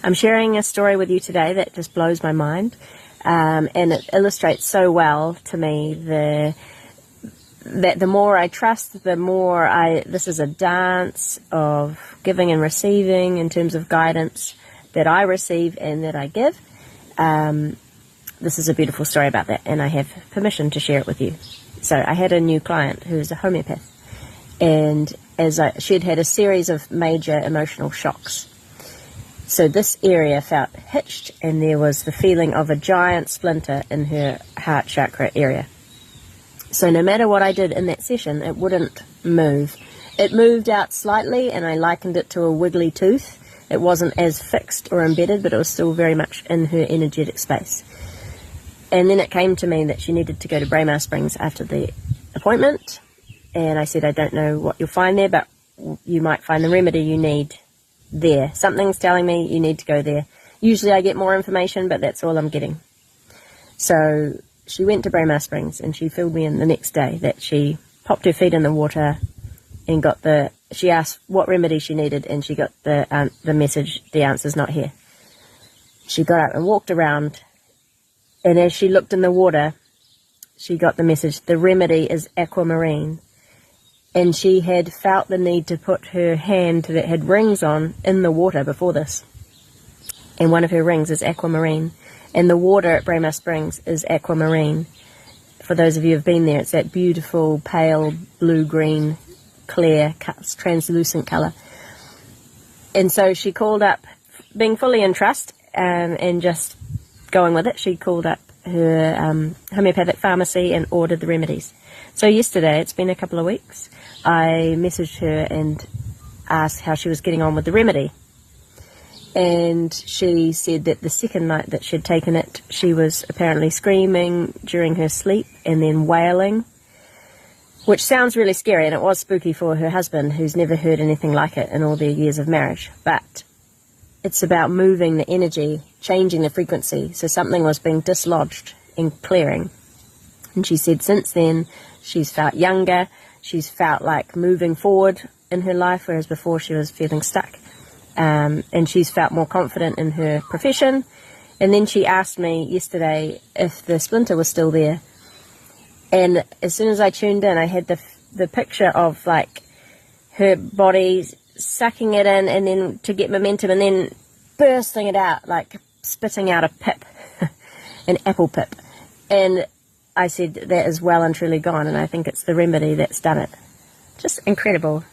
I'm sharing a story with you today that just blows my mind, and it illustrates so well to me that the more I trust, the more this is a dance of giving and receiving in terms of guidance that I receive and that I give. This is a beautiful story about that, and I have permission to share it with you. So I had a new client who's a homeopath, and she'd had a series of major emotional shocks. So this area felt hitched, and there was the feeling of a giant splinter in her heart chakra area. So no matter what I did in that session, it wouldn't move. It moved out slightly, and I likened it to a wiggly tooth. It wasn't as fixed or embedded, but it was still very much in her energetic space. And then it came to me that she needed to go to Braemar Springs after the appointment. And I said, I don't know what you'll find there, but you might find the remedy you need there. Something's telling me you need to go there. Usually I get more information, but that's all I'm getting. So she went to Braemar Springs, and she filled me in the next day that she popped her feet in the water and she asked what remedy she needed, and she got the message, the answer's not here. She got up and walked around, and as she looked in the water, she got the message, the remedy is aquamarine. And she had felt the need to put her hand that had rings on in the water before this. And one of her rings is aquamarine. And the water at Braemar Springs is aquamarine. For those of you who have been there, it's that beautiful, pale, blue-green, clear, translucent colour. And so she called up, being fully in trust and just going with it, she called up her homeopathic pharmacy and ordered the remedies. So yesterday, it's been a couple of weeks, I messaged her and asked how she was getting on with the remedy. And she said that the second night that she'd taken it, she was apparently screaming during her sleep and then wailing, which sounds really scary, and it was spooky for her husband, who's never heard anything like it in all their years of marriage. But it's about moving the energy, changing the frequency, so something was being dislodged and clearing. And she said since then, she's felt younger, she's felt like moving forward in her life, whereas before she was feeling stuck. And she's felt more confident in her profession. And then she asked me yesterday if the splinter was still there. And as soon as I tuned in, I had the picture of like her body sucking it in and then to get momentum and then bursting it out, like spitting out a pip, an apple pip. And I said that is well and truly gone, and I think it's the remedy that's done it. Just incredible.